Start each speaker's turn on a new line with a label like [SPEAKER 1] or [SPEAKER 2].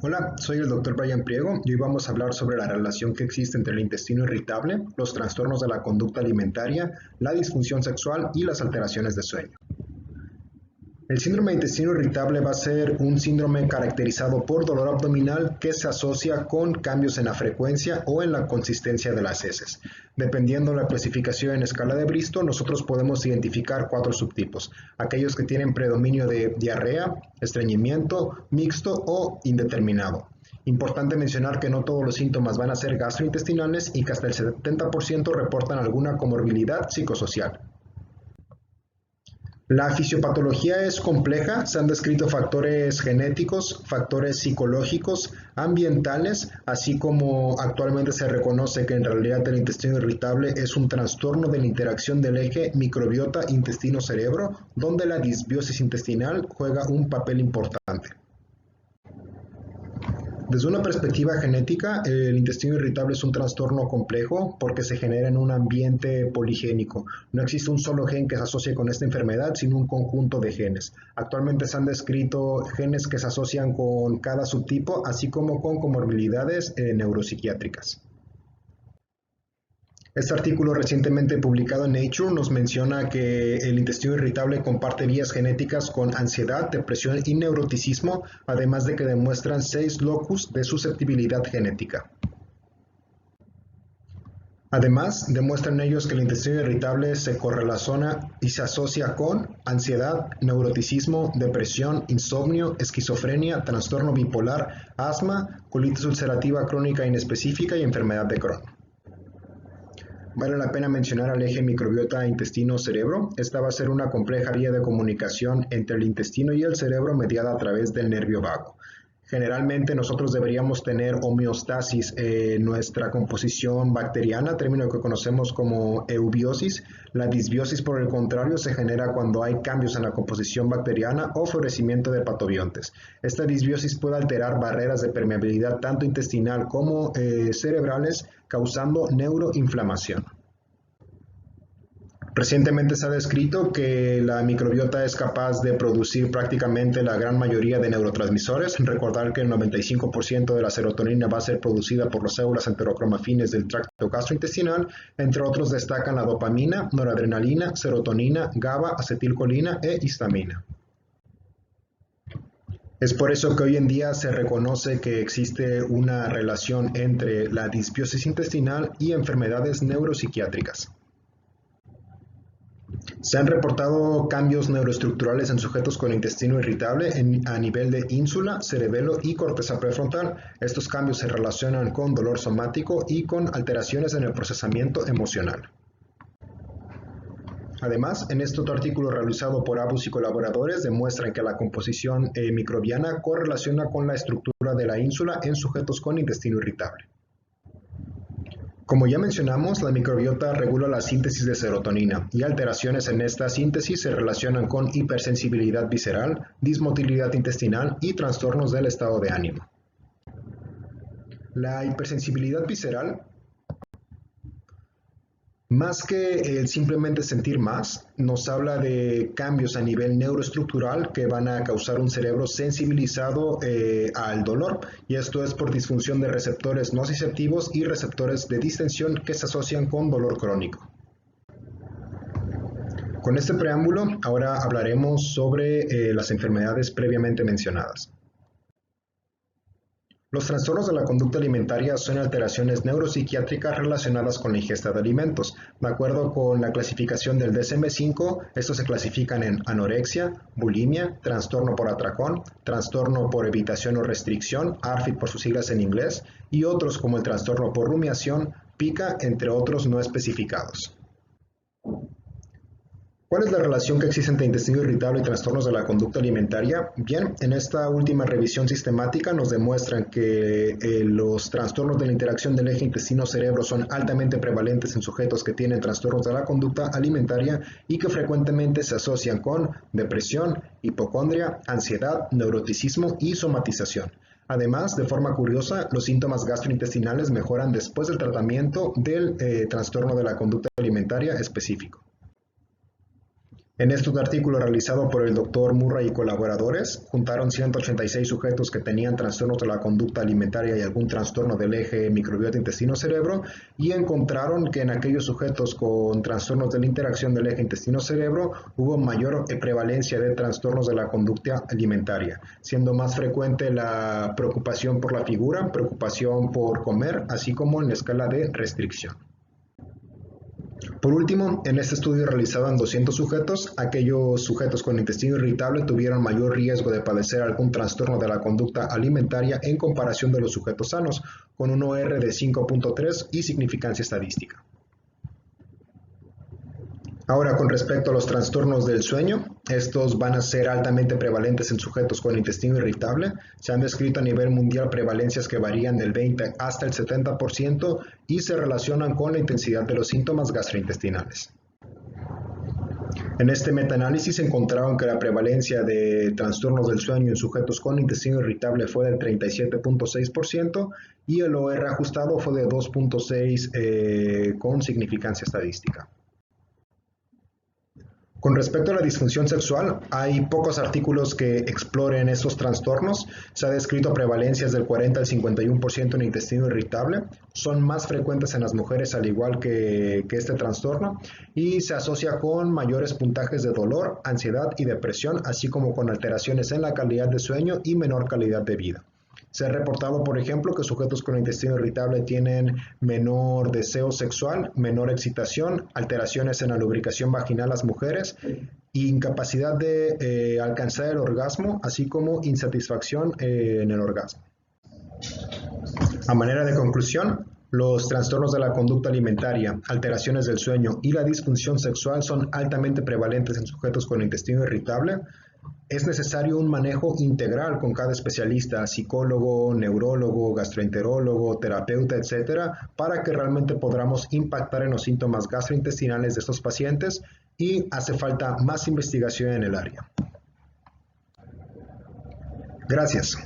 [SPEAKER 1] Hola, soy el Dr. Brian Priego y hoy vamos a hablar sobre la relación que existe entre el intestino irritable, los trastornos de la conducta alimentaria, la disfunción sexual y las alteraciones de sueño. El síndrome de intestino irritable va a ser un síndrome caracterizado por dolor abdominal que se asocia con cambios en la frecuencia o en la consistencia de las heces. Dependiendo de la clasificación en escala de Bristol, nosotros podemos identificar 4 subtipos: aquellos que tienen predominio de diarrea, estreñimiento, mixto o indeterminado. Importante mencionar que no todos los síntomas van a ser gastrointestinales y que hasta el 70% reportan alguna comorbilidad psicosocial. La fisiopatología es compleja, se han descrito factores genéticos, factores psicológicos, ambientales, así como actualmente se reconoce que en realidad el intestino irritable es un trastorno de la interacción del eje microbiota intestino-cerebro, donde la disbiosis intestinal juega un papel importante. Desde una perspectiva genética, el intestino irritable es un trastorno complejo porque se genera en un ambiente poligénico. No existe un solo gen que se asocie con esta enfermedad, sino un conjunto de genes. Actualmente se han descrito genes que se asocian con cada subtipo, así como con comorbilidades neuropsiquiátricas. Este artículo recientemente publicado en Nature nos menciona que el intestino irritable comparte vías genéticas con ansiedad, depresión y neuroticismo, además de que demuestran 6 locus de susceptibilidad genética. Además, demuestran ellos que el intestino irritable se correlaciona y se asocia con ansiedad, neuroticismo, depresión, insomnio, esquizofrenia, trastorno bipolar, asma, colitis ulcerativa crónica inespecífica y enfermedad de Crohn. Vale la pena mencionar al eje microbiota intestino-cerebro. Esta va a ser una compleja vía de comunicación entre el intestino y el cerebro mediada a través del nervio vago. Generalmente nosotros deberíamos tener homeostasis en nuestra composición bacteriana, término que conocemos como eubiosis. La disbiosis, por el contrario, se genera cuando hay cambios en la composición bacteriana o florecimiento de patobiontes. Esta disbiosis puede alterar barreras de permeabilidad tanto intestinal como cerebrales, causando neuroinflamación. Recientemente se ha descrito que la microbiota es capaz de producir prácticamente la gran mayoría de neurotransmisores. Recordar que el 95% de la serotonina va a ser producida por las células enterocromafines del tracto gastrointestinal. Entre otros destacan la dopamina, noradrenalina, serotonina, GABA, acetilcolina e histamina. Es por eso que hoy en día se reconoce que existe una relación entre la disbiosis intestinal y enfermedades neuropsiquiátricas. Se han reportado cambios neuroestructurales en sujetos con intestino irritable a nivel de ínsula, cerebelo y corteza prefrontal. Estos cambios se relacionan con dolor somático y con alteraciones en el procesamiento emocional. Además, en este otro artículo realizado por Abus y colaboradores demuestran que la composición microbiana correlaciona con la estructura de la ínsula en sujetos con intestino irritable. Como ya mencionamos, la microbiota regula la síntesis de serotonina y alteraciones en esta síntesis se relacionan con hipersensibilidad visceral, dismotilidad intestinal y trastornos del estado de ánimo. La hipersensibilidad visceral, más que el simplemente sentir más, nos habla de cambios a nivel neuroestructural que van a causar un cerebro sensibilizado al dolor, y esto es por disfunción de receptores nociceptivos y receptores de distensión que se asocian con dolor crónico. Con este preámbulo, ahora hablaremos sobre las enfermedades previamente mencionadas. Los trastornos de la conducta alimentaria son alteraciones neuropsiquiátricas relacionadas con la ingesta de alimentos. De acuerdo con la clasificación del DSM-5, estos se clasifican en anorexia, bulimia, trastorno por atracón, trastorno por evitación o restricción, ARFID por sus siglas en inglés, y otros como el trastorno por rumiación, pica, entre otros no especificados. ¿Cuál es la relación que existe entre intestino irritable y trastornos de la conducta alimentaria? Bien, en esta última revisión sistemática nos demuestran que los trastornos de la interacción del eje intestino-cerebro son altamente prevalentes en sujetos que tienen trastornos de la conducta alimentaria y que frecuentemente se asocian con depresión, hipocondria, ansiedad, neuroticismo y somatización. Además, de forma curiosa, los síntomas gastrointestinales mejoran después del tratamiento del trastorno de la conducta alimentaria específico. En este artículo realizado por el Dr. Murray y colaboradores, juntaron 186 sujetos que tenían trastornos de la conducta alimentaria y algún trastorno del eje microbiota intestino-cerebro y encontraron que en aquellos sujetos con trastornos de la interacción del eje intestino-cerebro hubo mayor prevalencia de trastornos de la conducta alimentaria, siendo más frecuente la preocupación por la figura, preocupación por comer, así como en la escala de restricción. Por último, en este estudio realizado en 200 sujetos, aquellos sujetos con intestino irritable tuvieron mayor riesgo de padecer algún trastorno de la conducta alimentaria en comparación de los sujetos sanos, con un OR de 5.3 y significancia estadística. Ahora, con respecto a los trastornos del sueño, estos van a ser altamente prevalentes en sujetos con intestino irritable. Se han descrito a nivel mundial prevalencias que varían del 20 hasta el 70% y se relacionan con la intensidad de los síntomas gastrointestinales. En este metaanálisis encontraron que la prevalencia de trastornos del sueño en sujetos con intestino irritable fue del 37.6% y el OR ajustado fue de 2.6 con significancia estadística. Con respecto a la disfunción sexual, hay pocos artículos que exploren estos trastornos. Se ha descrito prevalencias del 40 al 51% en intestino irritable. Son más frecuentes en las mujeres al igual que este trastorno y se asocia con mayores puntajes de dolor, ansiedad y depresión, así como con alteraciones en la calidad de sueño y menor calidad de vida. Se ha reportado, por ejemplo, que sujetos con intestino irritable tienen menor deseo sexual, menor excitación, alteraciones en la lubricación vaginal las mujeres, incapacidad de alcanzar el orgasmo, así como insatisfacción en el orgasmo. A manera de conclusión, los trastornos de la conducta alimentaria, alteraciones del sueño y la disfunción sexual son altamente prevalentes en sujetos con intestino irritable. Es necesario un manejo integral con cada especialista, psicólogo, neurólogo, gastroenterólogo, terapeuta, etcétera, para que realmente podamos impactar en los síntomas gastrointestinales de estos pacientes y hace falta más investigación en el área. Gracias.